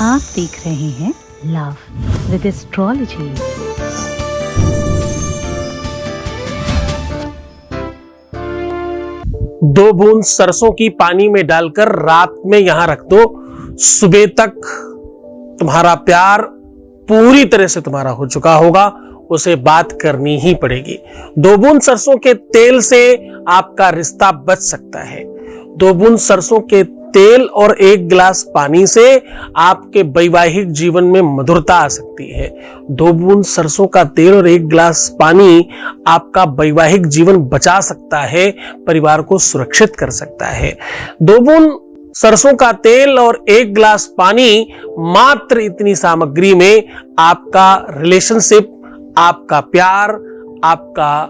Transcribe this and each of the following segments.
आप देख रहे हैं लव विद एस्ट्रोलॉजी। दो बूंद सरसों की पानी में डालकर रात में यहां रख दो। सुबह तक तुम्हारा प्यार पूरी तरह से तुम्हारा हो चुका होगा, उसे बात करनी ही पड़ेगी। दो बूंद सरसों के तेल से आपका रिश्ता बच सकता है। दो बूंद सरसों के तेल और एक गिलास पानी से आपके वैवाहिक जीवन में मधुरता आ सकती है। दो बूंद सरसों का तेल और एक गिलास पानी आपका वैवाहिक जीवन बचा सकता है, परिवार को सुरक्षित कर सकता है। दो बूंद सरसों का तेल और एक गिलास पानी, मात्र इतनी सामग्री में आपका रिलेशनशिप, आपका प्यार, आपका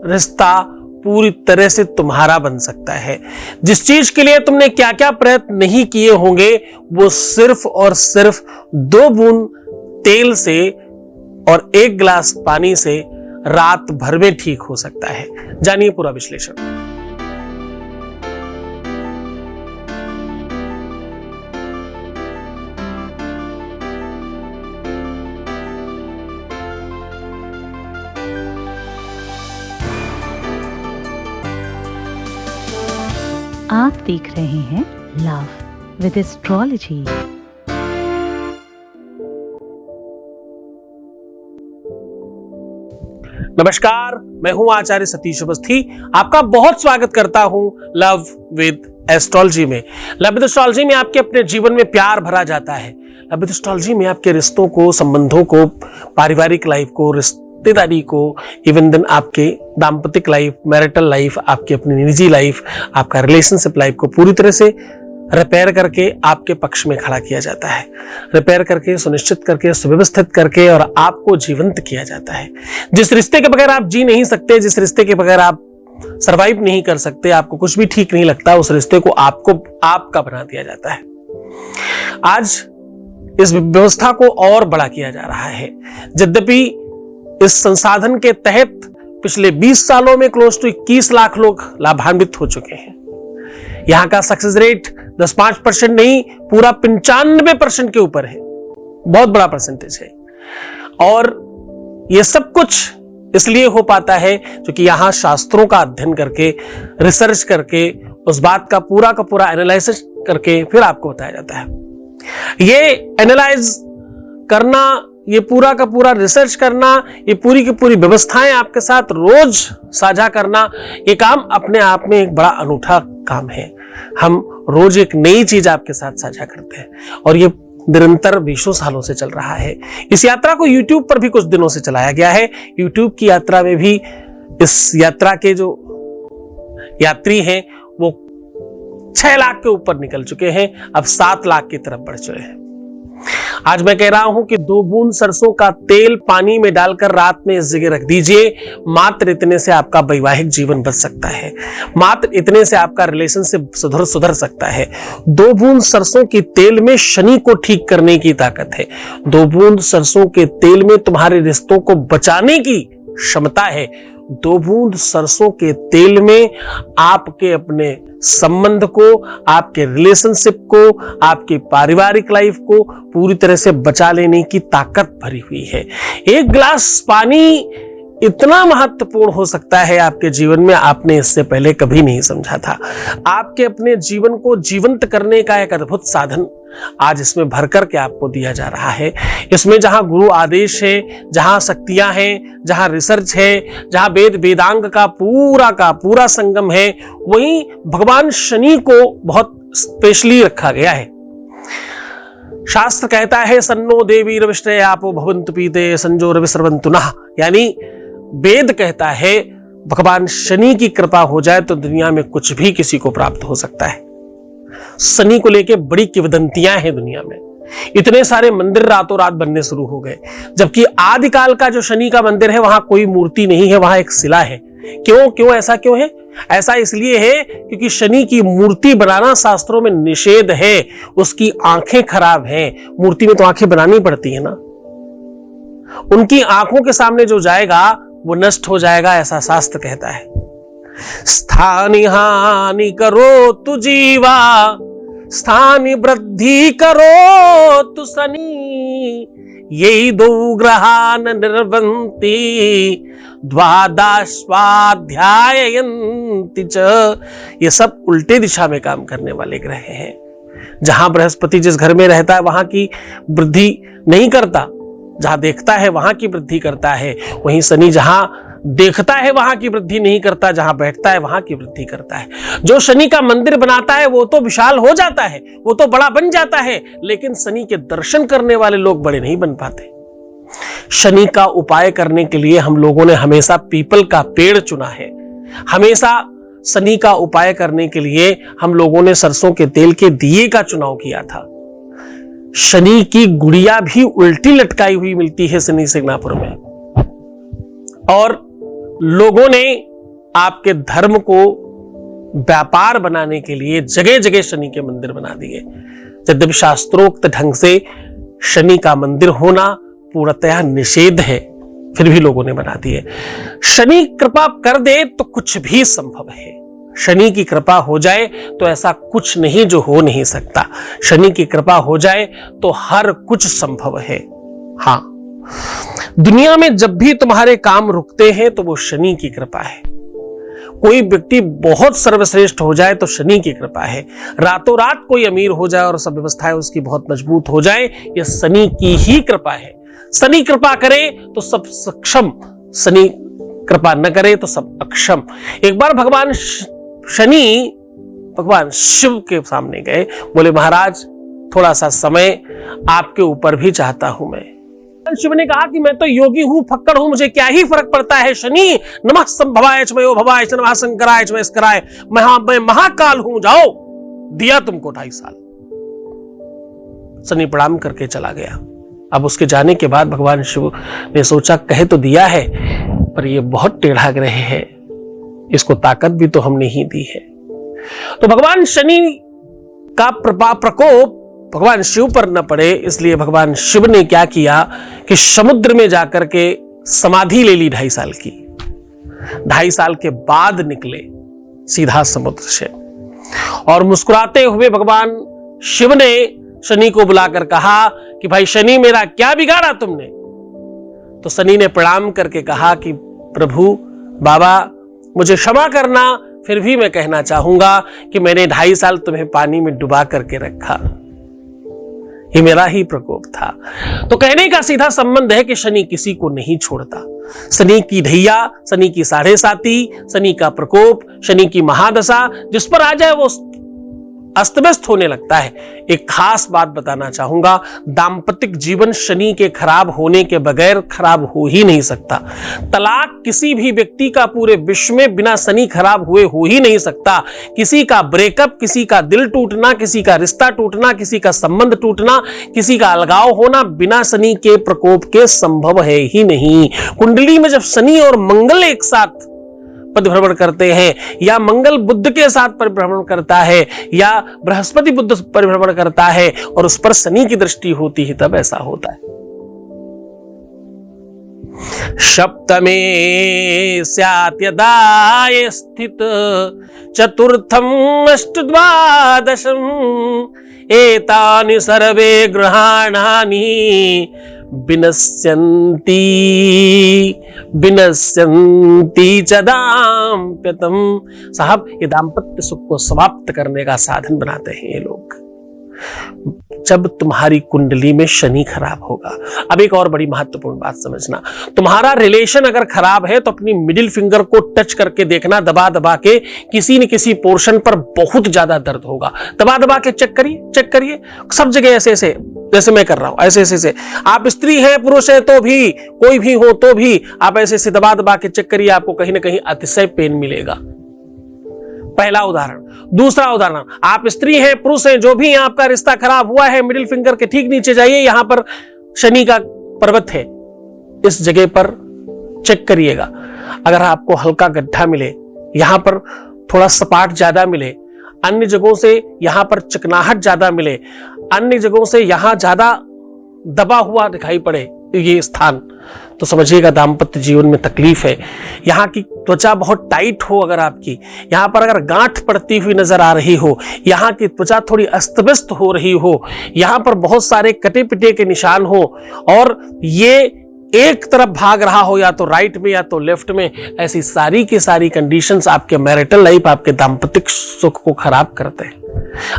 रिश्ता पूरी तरह से तुम्हारा बन सकता है। जिस चीज के लिए तुमने क्या क्या प्रयत्न नहीं किए होंगे, वो सिर्फ और सिर्फ दो बूंद तेल से और एक गिलास पानी से रात भर में ठीक हो सकता है। जानिए पूरा विश्लेषण। आप देख रहे हैं लव विद एस्ट्रोलॉजी। नमस्कार, मैं हूं आचार्य सतीश अवस्थी। आपका बहुत स्वागत करता हूं लव विद एस्ट्रोलॉजी में। लव विद एस्ट्रोलॉजी में आपके अपने जीवन में प्यार भरा जाता है। लव विद एस्ट्रोलॉजी में आपके रिश्तों को, संबंधों को, पारिवारिक लाइफ को, रिश्तेदारी को, इवन देन आपके दाम्पतिक लाइफ, मैरिटल लाइफ, आपकी अपनी निजी लाइफ, आपका रिलेशनशिप लाइफ को पूरी तरह से रिपेयर करके आपके पक्ष में खड़ा किया जाता है। रिपेयर करके, सुनिश्चित करके, सुव्यवस्थित करके और आपको जीवंत किया जाता है। जिस रिश्ते के बगैर आप जी नहीं सकते, जिस रिश्ते के बगैर आप सरवाइव नहीं कर सकते, आपको कुछ भी ठीक नहीं लगता, उस रिश्ते को आपका बना दिया जाता है। आज इस व्यवस्था को और बड़ा किया जा रहा है। यद्यपि इस संसाधन के तहत पिछले 20 सालों में क्लोज टू 21 लाख लोग लाभान्वित हो चुके हैं। यहां का सक्सेस रेट 10-5% नहीं, पूरा 95% के ऊपर है। बहुत बड़ा परसेंटेज है। और यह सब कुछ इसलिए हो पाता है क्योंकि यहां शास्त्रों का अध्ययन करके, रिसर्च करके, उस बात का पूरा एनालिसिस करके फिर आपको बताया जाता है। ये एनालाइज करना, ये पूरा का पूरा रिसर्च करना, ये पूरी की पूरी व्यवस्थाएं आपके साथ रोज साझा करना, ये काम अपने आप में एक बड़ा अनूठा काम है। हम रोज एक नई चीज आपके साथ साझा करते हैं और ये निरंतर 20 सालों से चल रहा है। इस यात्रा को YouTube पर भी कुछ दिनों से चलाया गया है। YouTube की यात्रा में भी इस यात्रा के जो यात्री हैं वो 6 लाख के ऊपर निकल चुके हैं, अब 7 लाख की तरफ बढ़ चुके हैं। आज मैं कह रहा हूं कि दो बूंद सरसों का तेल पानी में डालकर रात में इस जगह रख दीजिए। मात्र इतने से आपका वैवाहिक जीवन बच सकता है। मात्र इतने से आपका रिलेशनशिप सुधर सकता है। दो बूंद सरसों के तेल में शनि को ठीक करने की ताकत है। दो बूंद सरसों के तेल में तुम्हारे रिश्तों को बचाने की क्षमता है। दो बूंद सरसों के तेल में आपके अपने संबंध को, आपके रिलेशनशिप को, आपकी पारिवारिक लाइफ को पूरी तरह से बचा लेने की ताकत भरी हुई है। एक गिलास पानी इतना महत्वपूर्ण हो सकता है आपके जीवन में, आपने इससे पहले कभी नहीं समझा था। आपके अपने जीवन को जीवंत करने का एक अद्भुत साधन आज इसमें भरकर के आपको दिया जा रहा है। इसमें जहां गुरु आदेश है, जहां शक्तियां हैं, जहां रिसर्च है, जहां वेदांग का पूरा संगम है, वहीं भगवान शनि को बहुत स्पेशली रखा गया है। शास्त्र कहता है सन्नो देवी रविष्टे आपो भवन्तु पीते संजो रविस्रवन्तु नः, यानी वेद कहता है भगवान शनि की कृपा हो जाए तो दुनिया में कुछ भी किसी को प्राप्त हो सकता है। शनि को लेके बड़ी किंवदंतियां हैं दुनिया में। इतने सारे मंदिर रातों रात बनने शुरू हो गए, जबकि आदिकाल का जो शनि का मंदिर है वहां कोई मूर्ति नहीं है, वहां एक शिला है। क्यों ऐसा क्यों है? ऐसा इसलिए है क्योंकि शनि की मूर्ति बनाना शास्त्रों में निषेध है। उसकी आंखें खराब हैं। मूर्ति में तो आंखें बनानी पड़ती है ना। उनकी आंखों के सामने जो जाएगा वो नष्ट हो जाएगा, ऐसा शास्त्र कहता है। स्थानि हानि करो तु जीवा स्थान वृद्धि करो तु शनि, यही दो ग्रहान निर्वंती द्वादशाध्यायन्ति च। ये सब उल्टे दिशा में काम करने वाले ग्रह हैं। जहां बृहस्पति जिस घर में रहता है वहां की वृद्धि नहीं करता, जहां देखता है वहां की वृद्धि करता है। वहीं शनि जहां देखता है वहां की वृद्धि नहीं करता, जहां बैठता है वहां की वृद्धि करता है। जो शनि का मंदिर बनाता है वो तो विशाल हो जाता है, वो तो बड़ा बन जाता है, लेकिन शनि के दर्शन करने वाले लोग बड़े नहीं बन पाते। शनि का उपाय करने के लिए हम लोगों ने हमेशा पीपल का पेड़ चुना है। हमेशा शनि का उपाय करने के लिए हम लोगों ने सरसों के तेल के दिए का चुनाव किया था। शनि की गुड़िया भी उल्टी लटकाई हुई मिलती है शनि सिग्नापुर में, और लोगों ने आपके धर्म को व्यापार बनाने के लिए जगह जगह शनि के मंदिर बना दिए। यद्यपि शास्त्रोक्त ढंग से शनि का मंदिर होना पूर्णतया निषेध है, फिर भी लोगों ने बना दिए। शनि कृपा कर दे तो कुछ भी संभव है। शनि की कृपा हो जाए तो ऐसा कुछ नहीं जो हो नहीं सकता। शनि की कृपा हो जाए तो हर कुछ संभव है। हाँ, दुनिया में जब भी तुम्हारे काम रुकते हैं तो वो शनि की कृपा है। कोई व्यक्ति बहुत सर्वश्रेष्ठ हो जाए तो शनि की कृपा है। रातों रात कोई अमीर हो जाए और सब व्यवस्थाएं उसकी बहुत मजबूत हो जाए, यह शनि की ही कृपा है। शनि कृपा करे तो सब सक्षम, शनि कृपा न करे तो सब अक्षम। एक बार भगवान शनि भगवान शिव के सामने गए, बोले महाराज थोड़ा सा समय आपके ऊपर भी चाहता हूं मैं। शिव ने कहा कि मैं तो योगी हूं, फक्कड़ हूं, मुझे क्या ही फर्क पड़ता है। शनि नमः संभवाय च मयो भवाय च नमः शंकराय च महेश्वराय, मैं महाकाल हूं, जाओ। दिया तुमको 2.5 साल। शनि प्रणाम करके चला गया। अब उसके जाने के बाद भगवान शिव ने सोचा कहे तो दिया है, पर यह बहुत टेढ़ा ग्रह है, इसको ताकत भी तो हमने ही दी है। तो भगवान शनि का प्रकोप भगवान शिव पर न पड़े, इसलिए भगवान शिव ने क्या किया कि समुद्र में जाकर के समाधि ले ली 2.5 साल की। 2.5 साल के बाद निकले सीधा समुद्र से, और मुस्कुराते हुए भगवान शिव ने शनि को बुलाकर कहा कि भाई शनि मेरा क्या बिगाड़ा तुमने। तो शनि ने प्रणाम करके कहा कि प्रभु बाबा मुझे क्षमा करना, फिर भी मैं कहना चाहूंगा कि मैंने 2.5 साल तुम्हें पानी में डुबा करके रखा, ये मेरा ही प्रकोप था। तो कहने का सीधा संबंध है कि शनि किसी को नहीं छोड़ता। शनि की ढैया, शनि की 7.5, शनि का प्रकोप, शनि की महादशा जिस पर आ जाए वो अस्तव्यस्त होने लगता है। एक खास बात बताना चाहूंगा, दाम्पतिक जीवन शनि के खराब होने के बगैर खराब हो ही नहीं सकता। तलाक किसी भी व्यक्ति का पूरे विश्व में बिना शनि खराब हुए हो ही नहीं सकता। किसी का ब्रेकअप, किसी का दिल टूटना, किसी का रिश्ता टूटना, किसी का संबंध टूटना, किसी का अलगाव होना बिना शनि के प्रकोप के संभव है ही नहीं। कुंडली में जब शनि और मंगल एक साथ परिभ्रमण करते हैं, या मंगल बुध के साथ परिभ्रमण करता है, या बृहस्पति बुध परिभ्रमण करता है और उस पर शनि की दृष्टि होती है, तब ऐसा होता है। सप्तमे स्यात् यदा स्थित चतुर्थम अष्टद्वादशम एतानि सर्वे ग्रहाणानि विनश्यन्ति च दाम्पत्यम। साहब ये दाम्पत्य सुख को समाप्त करने का साधन बनाते हैं ये लोग, जब तुम्हारी कुंडली में शनि खराब होगा। अब एक और बड़ी महत्वपूर्ण बात समझना, तुम्हारा रिलेशन अगर खराब है तो अपनी मिडिल फिंगर को टच करके देखना, दबा दबा के किसी न किसी पोर्शन पर बहुत ज्यादा दर्द होगा। दबा दबा के चेक करिए सब जगह, ऐसे ऐसे जैसे मैं कर रहा हूं, ऐसे ऐसे। आप स्त्री हैं पुरुष हैं तो भी, कोई भी हो तो भी आप ऐसे ऐसे दबा दबा के चेक करिए, आपको कहीं ना कहीं अतिशय पेन मिलेगा। पहला उदाहरण। दूसरा उदाहरण, आप स्त्री हैं पुरुष हैं, जो भी आपका रिश्ता खराब हुआ है, मिडिल फिंगर के ठीक नीचे जाइए, यहां पर शनि का पर्वत है, इस जगह पर चेक करिएगा। अगर आपको हल्का गड्ढा मिले, यहां पर थोड़ा सपाट ज्यादा मिले, अन्य जगहों से यहां पर चिकनाहट ज्यादा मिले, अन्य जगहों से यहां ज्यादा दबा हुआ दिखाई पड़े ये स्थान, तो समझिएगा दाम्पत्य जीवन में तकलीफ है। यहाँ की त्वचा बहुत टाइट हो अगर आपकी, यहाँ पर अगर गांठ पड़ती हुई नजर आ रही हो, यहाँ की त्वचा थोड़ी अस्त-व्यस्त हो रही हो, यहाँ पर बहुत सारे कटे पिटे के निशान हो और ये एक तरफ भाग रहा हो या तो राइट में या तो लेफ्ट में, ऐसी सारी की सारी कंडीशंस आपके मैरिटल लाइफ, आपके दाम्पत्य सुख को खराब करते हैं,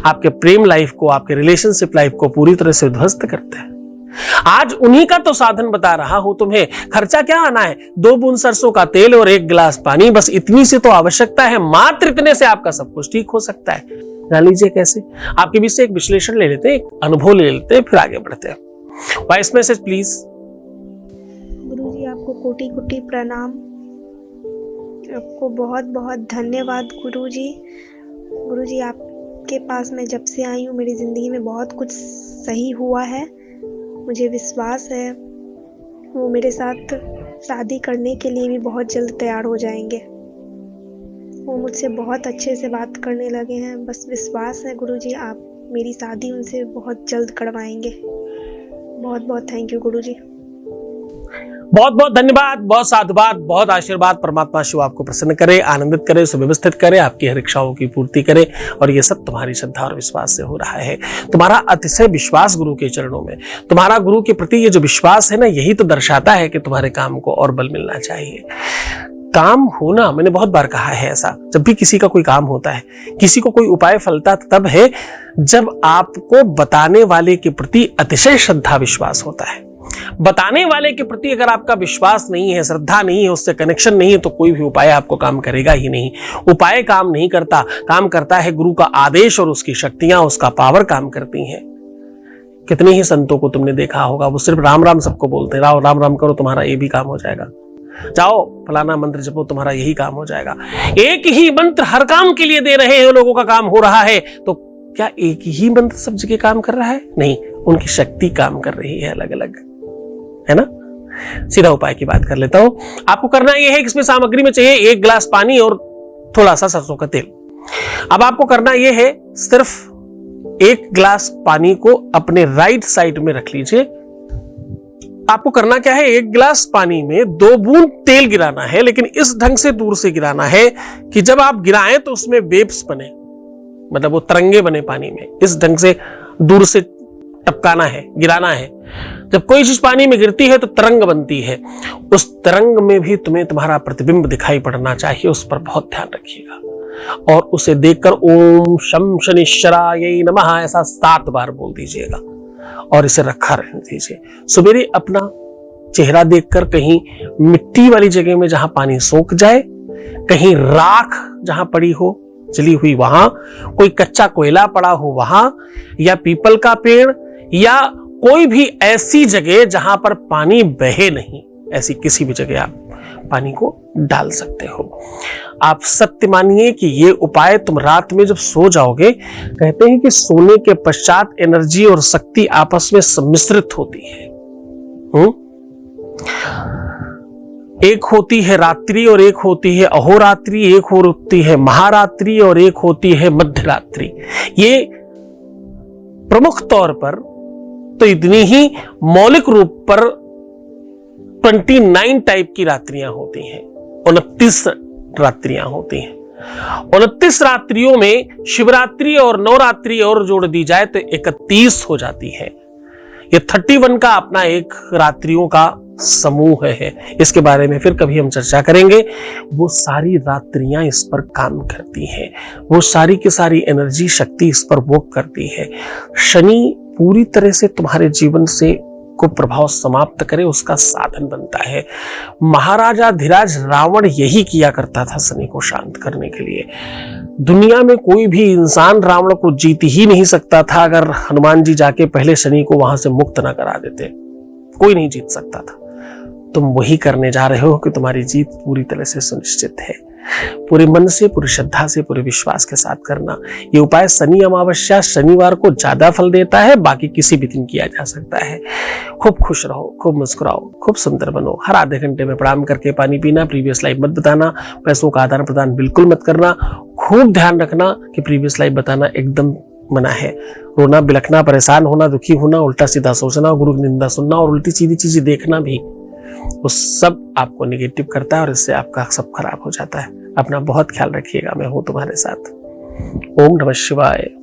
आपके प्रेम लाइफ को, आपके रिलेशनशिप लाइफ को पूरी तरह से ध्वस्त करते हैं। आज उन्हीं का तो साधन बता रहा हूं तुम्हें। खर्चा क्या आना है? 2 बूंद सरसों का तेल और 1 गिलास पानी, बस इतनी सी तो आवश्यकता है। मात्र इतने से आपका सब कुछ ठीक हो सकता है। जान लीजिए कैसे। आपके बीच से एक विश्लेषण ले लेते हैं, एक अनुभव ले लेते हैं, फिर आगे बढ़ते हैं। Voice message please. गुरुजी आपको कोटि कोटि प्रणाम, आपको बहुत बहुत धन्यवाद गुरुजी। गुरुजी आपके पास मैं जब से आई हूँ मेरी ज़िंदगी में बहुत कुछ सही हुआ है। मुझे विश्वास है वो मेरे साथ शादी करने के लिए भी बहुत जल्द तैयार हो जाएंगे। वो मुझसे बहुत अच्छे से बात करने लगे हैं। बस विश्वास है गुरुजी आप मेरी शादी उनसे बहुत जल्द करवाएंगे। बहुत बहुत थैंक यू गुरुजी। बहुत बहुत धन्यवाद, बहुत साधुवाद, बहुत आशीर्वाद। परमात्मा शिव आपको प्रसन्न करे, आनंदित करे, सुव्यवस्थित करे, आपकी हर इच्छाओं की पूर्ति करे। और ये सब तुम्हारी श्रद्धा और विश्वास से हो रहा है। तुम्हारा अतिशय विश्वास गुरु के चरणों में, तुम्हारा गुरु के प्रति ये जो विश्वास है ना, यही तो दर्शाता है कि तुम्हारे काम को और बल मिलना चाहिए। काम होना, मैंने बहुत बार कहा है ऐसा, जब भी किसी का कोई काम होता है, किसी को कोई उपाय फलता तब है जब आपको बताने वाले के प्रति अतिशय श्रद्धा विश्वास होता है। बताने वाले के प्रति अगर आपका विश्वास नहीं है, श्रद्धा नहीं है, उससे कनेक्शन नहीं है, तो कोई भी उपाय आपको काम करेगा ही नहीं। उपाय काम नहीं करता, काम करता है गुरु का आदेश और उसकी शक्तियां, उसका पावर काम करती हैं। कितने ही संतों को तुमने देखा होगा, वो सिर्फ राम राम सबको बोलते हैं, राम राम करो तुम्हारा ये भी काम हो जाएगा, जाओ फलाना मंत्र जपो तुम्हारा यही काम हो जाएगा। एक ही मंत्र हर काम के लिए दे रहे हैं, लोगों का काम हो रहा है, तो क्या एक ही मंत्र सब जगह काम कर रहा है? नहीं, उनकी शक्ति काम कर रही है अलग अलग, है ना। सीधा उपाय की बात कर लेता हूं। आपको करना यह है कि इसमें सामग्री में चाहिए 1 गिलास पानी और थोड़ा सा सरसों का तेल। अब आपको करना यह है, सिर्फ 1 गिलास पानी को अपने राइट साइड में रख लीजिए। आपको करना क्या है, 1 गिलास पानी में 2 बूंद तेल गिराना है, लेकिन इस ढंग से दूर से गिराना है कि जब आप गिराएं तो उसमें वेव्स बने, मतलब वो तरंगे बने पानी में। इस ढंग से दूर से टपकाना है, गिराना है। जब कोई चीज पानी में गिरती है तो तरंग बनती है, उस तरंग में भी तुम्हें तुम्हारा प्रतिबिंब दिखाई पड़ना चाहिए। उस पर बहुत ध्यान रखिएगा और उसे देखकर ओम शम शनिश्चराय नमः ऐसा 7 बार बोल दीजिएगा और इसे रखा रहने दीजिए। सवेरे अपना चेहरा देखकर कहीं मिट्टी वाली जगह में जहां पानी सोख जाए, कहीं राख जहां पड़ी हो जली हुई वहां, कोई कच्चा कोयला पड़ा हो वहां, या पीपल का पेड़, या कोई भी ऐसी जगह जहां पर पानी बहे नहीं, ऐसी किसी भी जगह आप पानी को डाल सकते हो। आप सत्य मानिए कि ये उपाय तुम रात में जब सो जाओगे, कहते हैं कि सोने के पश्चात एनर्जी और शक्ति आपस में सम्मिश्रित होती है। एक होती है रात्रि और एक होती है अहोरात्रि, एक होती है महारात्रि और एक होती है मध्यरात्रि। ये प्रमुख तौर पर तो इतनी ही मौलिक रूप पर 29 टाइप की रात्रियां होती हैं, 29 रात्रियां होती हैं। 29 रात्रियों में शिवरात्रि और नवरात्रि और जोड़ दी जाए तो 31 हो जाती है। ये 31 का अपना एक रात्रियों का समूह है। इसके बारे में फिर कभी हम चर्चा करेंगे। वो सारी रात्रियां इस पर काम करती हैं, वो सारी की सारी एनर्जी शक्ति इस पर वर्क करती है। शनि पूरी तरह से तुम्हारे जीवन से को प्रभाव समाप्त करे उसका साधन बनता है। महाराजा धीराज रावण यही किया करता था शनि को शांत करने के लिए। दुनिया में कोई भी इंसान रावण को जीत ही नहीं सकता था अगर हनुमान जी जाके पहले शनि को वहां से मुक्त ना करा देते। कोई नहीं जीत सकता था। तुम वही करने जा रहे हो कि तुम्हारी जीत पूरी तरह से सुनिश्चित है। पूरे मन से, पूरी श्रद्धा से, पूरे विश्वास के साथ करना। ये उपाय शनि अमावस्या शनिवार को ज्यादा फल देता है, बाकी किसी भी दिन किया जा सकता है। खूब खुश रहो, खूब मुस्कुराओ, खूब सुंदर बनो। हर आधे घंटे में प्रणाम करके पानी पीना, प्रीवियस लाइफ मत बताना, पैसों का आदान प्रदान बिल्कुल मत करना। खूब ध्यान रखना कि प्रीवियस लाइफ बताना एकदम मना है। रोना, बिलखना, परेशान होना, दुखी होना, उल्टा सीधा सोचना, गुरु की निंदा सुनना और उल्टी सीधी चीजें देखना भी वो सब आपको निगेटिव करता है और इससे आपका सब खराब हो जाता है। अपना बहुत ख्याल रखिएगा। मैं हूं तुम्हारे साथ। ओम नमः शिवाय।